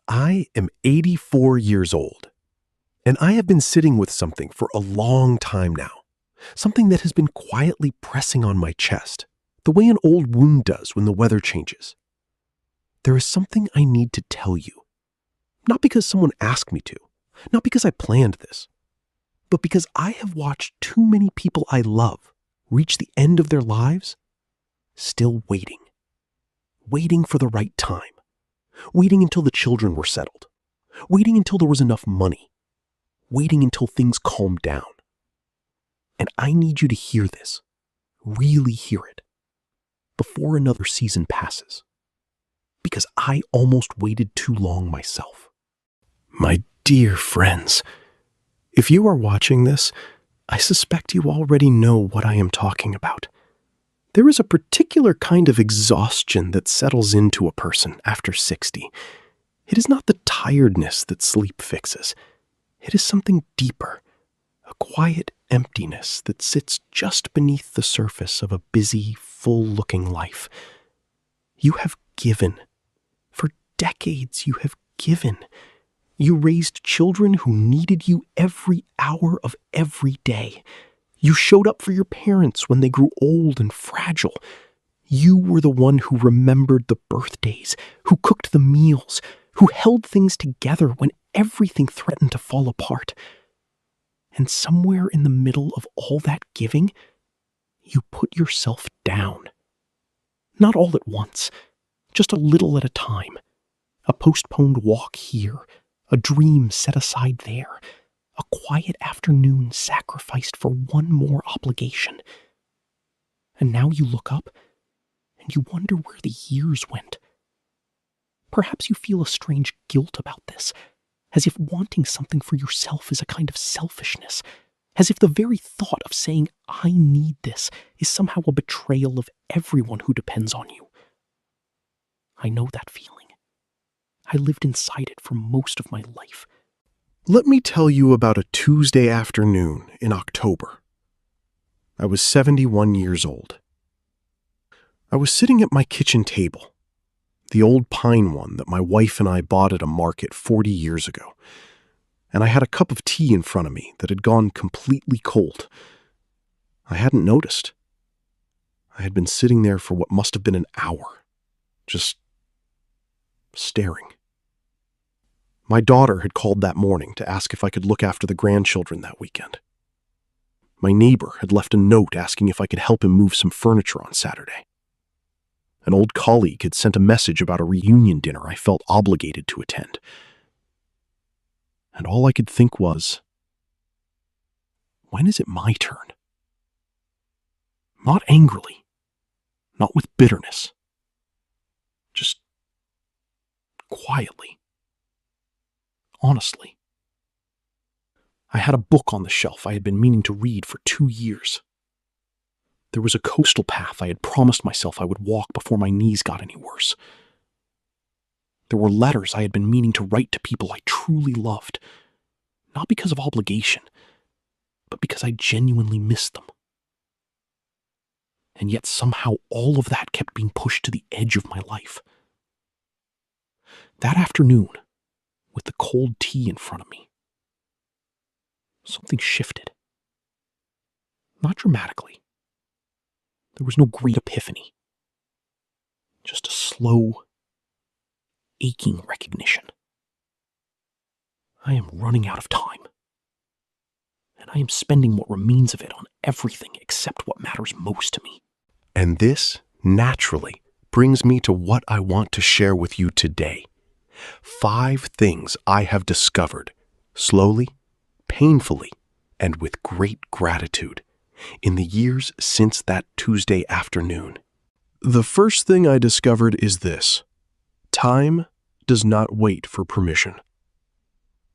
I am 84 years old, and I have been sitting with something for a long time now, something that has been quietly pressing on my chest, the way an old wound does when the weather changes. There is something I need to tell you, not because someone asked me to, not because I planned this, but because I have watched too many people I love reach the end of their lives still waiting for the right time, waiting until the children were settled, waiting until there was enough money, waiting until things calmed down. And I need you to hear this, really hear it, before another season passes. Because I almost waited too long myself. My dear friends, if you are watching this, I suspect you already know what I am talking about. There is a particular kind of exhaustion that settles into a person after 60. It is not the tiredness that sleep fixes. It is something deeper, a quiet emptiness that sits just beneath the surface of a busy, full-looking life. You have given. For decades you have given. You raised children who needed you every hour of every day. You showed up for your parents when they grew old and fragile. You were the one who remembered the birthdays, who cooked the meals, who held things together when everything threatened to fall apart. And somewhere in the middle of all that giving, you put yourself down. Not all at once, just a little at a time. A postponed walk here, a dream set aside there, a quiet afternoon sacrificed for one more obligation. And now you look up and you wonder where the years went. Perhaps you feel a strange guilt about this, as if wanting something for yourself is a kind of selfishness, as if the very thought of saying, "I need this," is somehow a betrayal of everyone who depends on you. I know that feeling. I lived inside it for most of my life. Let me tell you about a Tuesday afternoon in October. I was 71 years old. I was sitting at my kitchen table, the old pine one that my wife and I bought at a market 40 years ago, and I had a cup of tea in front of me that had gone completely cold. I hadn't noticed. I had been sitting there for what must have been an hour, just staring. My daughter had called that morning to ask if I could look after the grandchildren that weekend. My neighbor had left a note asking if I could help him move some furniture on Saturday. An old colleague had sent a message about a reunion dinner I felt obligated to attend. And all I could think was, when is it my turn? Not angrily, not with bitterness, just quietly. Honestly. I had a book on the shelf I had been meaning to read for 2 years. There was a coastal path I had promised myself I would walk before my knees got any worse. There were letters I had been meaning to write to people I truly loved, not because of obligation, but because I genuinely missed them. And yet somehow all of that kept being pushed to the edge of my life. That afternoon, with the cold tea in front of me, something shifted. Not dramatically. There was no great epiphany. Just a slow, aching recognition. I am running out of time. And I am spending what remains of it on everything except what matters most to me. And this, naturally, brings me to what I want to share with you today. 5 things I have discovered, slowly, painfully, and with great gratitude, in the years since that Tuesday afternoon. The first thing I discovered is this: time does not wait for permission.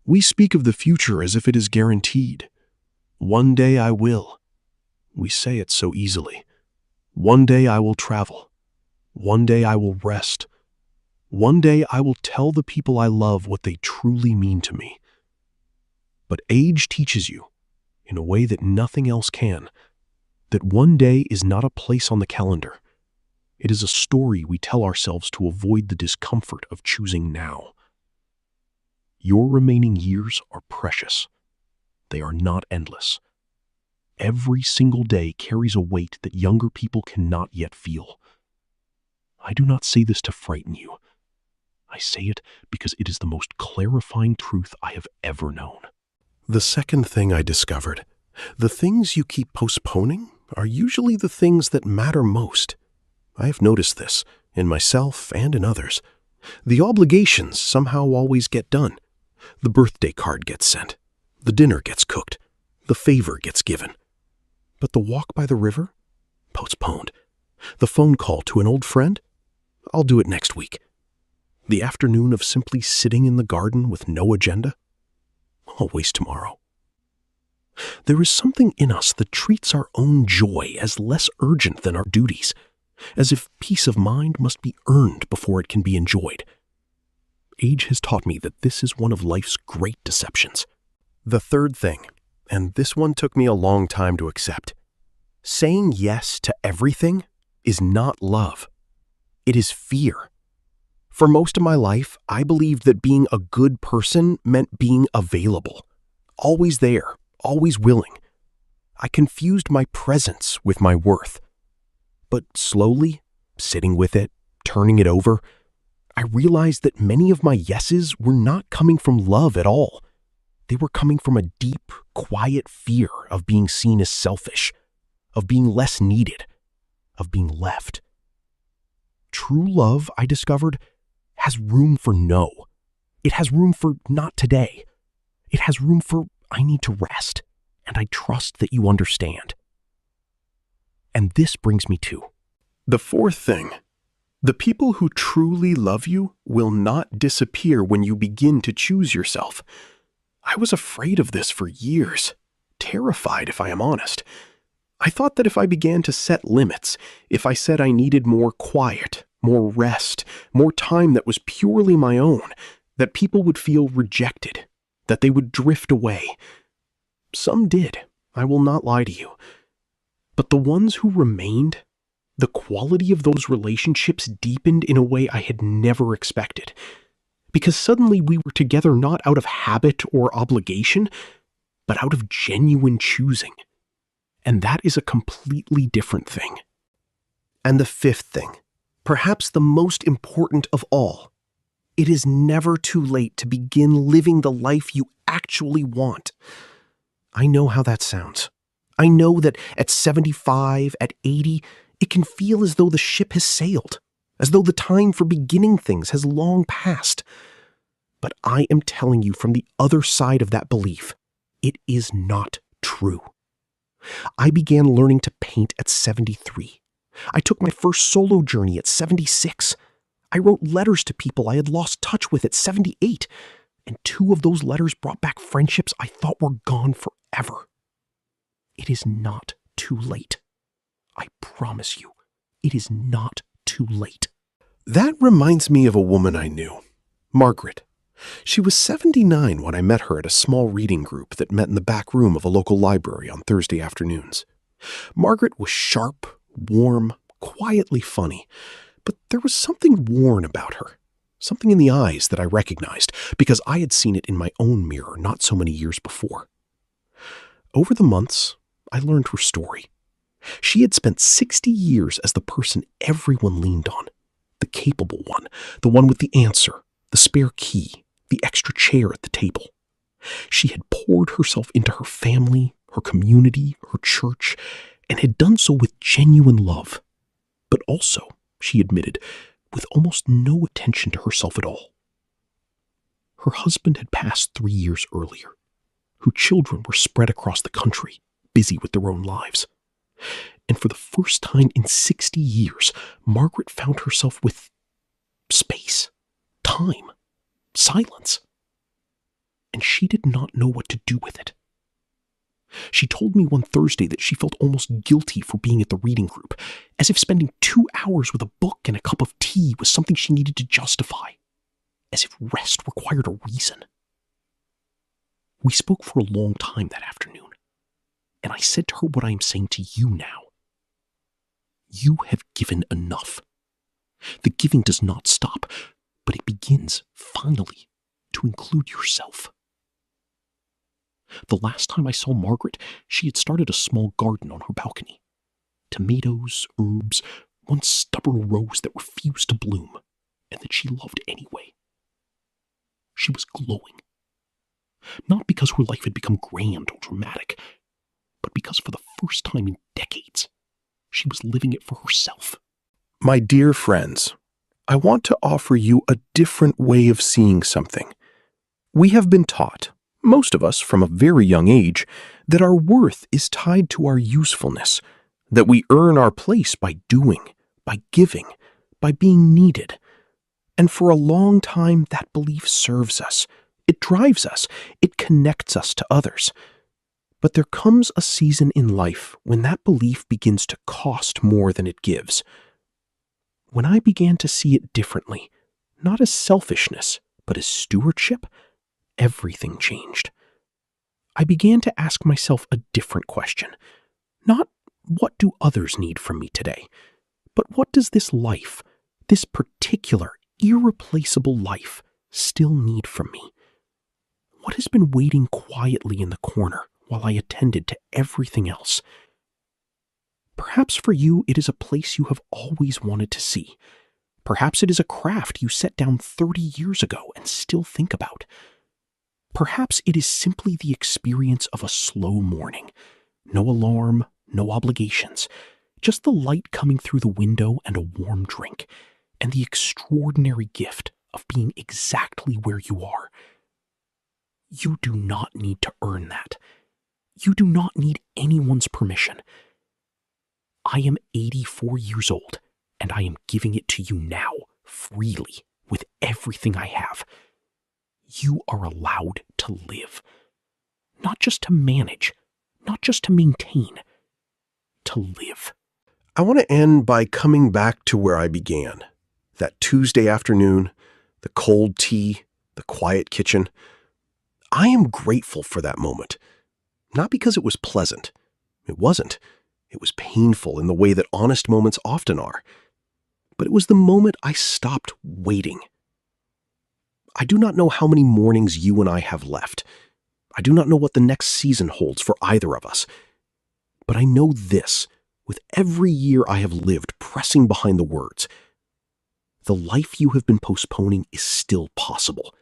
We speak of the future as if it is guaranteed. One day I will. We say it so easily. One day I will travel. One day I will rest. One day I will tell the people I love what they truly mean to me. But age teaches you, in a way that nothing else can, that one day is not a place on the calendar. It is a story we tell ourselves to avoid the discomfort of choosing now. Your remaining years are precious. They are not endless. Every single day carries a weight that younger people cannot yet feel. I do not say this to frighten you. I say it because it is the most clarifying truth I have ever known. The second thing I discovered, the things you keep postponing are usually the things that matter most. I have noticed this in myself and in others. The obligations somehow always get done. The birthday card gets sent. The dinner gets cooked. The favor gets given. But the walk by the river? Postponed. The phone call to an old friend? I'll do it next week. The afternoon of simply sitting in the garden with no agenda? I'll waste tomorrow. There is something in us that treats our own joy as less urgent than our duties, as if peace of mind must be earned before it can be enjoyed. Age has taught me that this is one of life's great deceptions. The third thing, and this one took me a long time to accept, saying yes to everything is not love. It is fear. For most of my life, I believed that being a good person meant being available, always there, always willing. I confused my presence with my worth. But slowly, sitting with it, turning it over, I realized that many of my yeses were not coming from love at all. They were coming from a deep, quiet fear of being seen as selfish, of being less needed, of being left. True love, I discovered, has room for no. It has room for not today. It has room for I need to rest, and I trust that you understand. And this brings me to the fourth thing. The people who truly love you will not disappear when you begin to choose yourself. I was afraid of this for years, terrified if I am honest. I thought that if I began to set limits, if I said I needed more quiet, more rest, more time that was purely my own, that people would feel rejected, that they would drift away. Some did, I will not lie to you. But the ones who remained, the quality of those relationships deepened in a way I had never expected. Because suddenly we were together not out of habit or obligation, but out of genuine choosing. And that is a completely different thing. And the fifth thing, perhaps the most important of all, it is never too late to begin living the life you actually want. I know how that sounds. I know that at 75, at 80, it can feel as though the ship has sailed, as though the time for beginning things has long passed. But I am telling you from the other side of that belief, it is not true. I began learning to paint at 73. I took my first solo journey at 76. I wrote letters to people I had lost touch with at 78, and 2 of those letters brought back friendships I thought were gone forever. It is not too late. I promise you, it is not too late. That reminds me of a woman I knew, Margaret. She was 79 when I met her at a small reading group that met in the back room of a local library on Thursday afternoons. Margaret was sharp, warm, quietly funny, but there was something worn about her, something in the eyes that I recognized because I had seen it in my own mirror not so many years before. Over the months, I learned her story. She had spent 60 years as the person everyone leaned on, the capable one, the one with the answer, the spare key, the extra chair at the table. She had poured herself into her family, her community, her church, and had done so with genuine love. But also, she admitted, with almost no attention to herself at all. Her husband had passed 3 years earlier. Her children were spread across the country, busy with their own lives. And for the first time in 60 years, Margaret found herself with space, time, silence. And she did not know what to do with it. She told me one Thursday that she felt almost guilty for being at the reading group, as if spending 2 hours with a book and a cup of tea was something she needed to justify, as if rest required a reason. We spoke for a long time that afternoon, and I said to her what I am saying to you now. You have given enough. The giving does not stop, but it begins, finally, to include yourself. The last time I saw Margaret, she had started a small garden on her balcony. Tomatoes, herbs, one stubborn rose that refused to bloom, and that she loved anyway. She was glowing. Not because her life had become grand or dramatic, but because for the first time in decades, she was living it for herself. My dear friends, I want to offer you a different way of seeing something. We have been taught, most of us from a very young age, that our worth is tied to our usefulness, that we earn our place by doing, by giving, by being needed. And for a long time, that belief serves us. It drives us. It connects us to others. But there comes a season in life when that belief begins to cost more than it gives. When I began to see it differently, not as selfishness, but as stewardship, everything changed. I began to ask myself a different question. Not, what do others need from me today? But what does this life, this particular, irreplaceable life, still need from me? What has been waiting quietly in the corner while I attended to everything else? Perhaps for you it is a place you have always wanted to see. Perhaps it is a craft you set down 30 years ago and still think about. Perhaps it is simply the experience of a slow morning. No alarm, no obligations, just the light coming through the window and a warm drink, and the extraordinary gift of being exactly where you are. You do not need to earn that. You do not need anyone's permission. I am 84 years old, and I am giving it to you now, freely, with everything I have. You are allowed to live. Not just to manage, not just to maintain, to live. I want to end by coming back to where I began. That Tuesday afternoon, the cold tea, the quiet kitchen. I am grateful for that moment. Not because it was pleasant. It wasn't. It was painful in the way that honest moments often are. But it was the moment I stopped waiting. I do not know how many mornings you and I have left. I do not know what the next season holds for either of us. But I know this, with every year I have lived pressing behind the words. The life you have been postponing is still possible.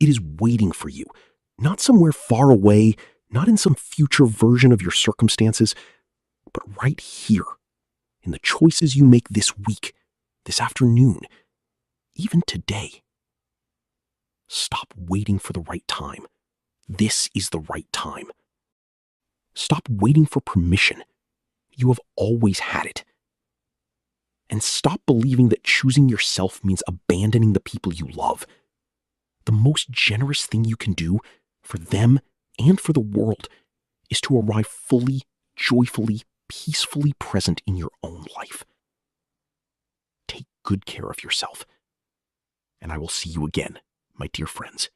It is waiting for you, not somewhere far away, not in some future version of your circumstances, but right here, in the choices you make this week, this afternoon, even today. Stop waiting for the right time. This is the right time. Stop waiting for permission. You have always had it. And stop believing that choosing yourself means abandoning the people you love. The most generous thing you can do for them and for the world is to arrive fully, joyfully, peacefully present in your own life. Take good care of yourself. And I will see you again, my dear friends.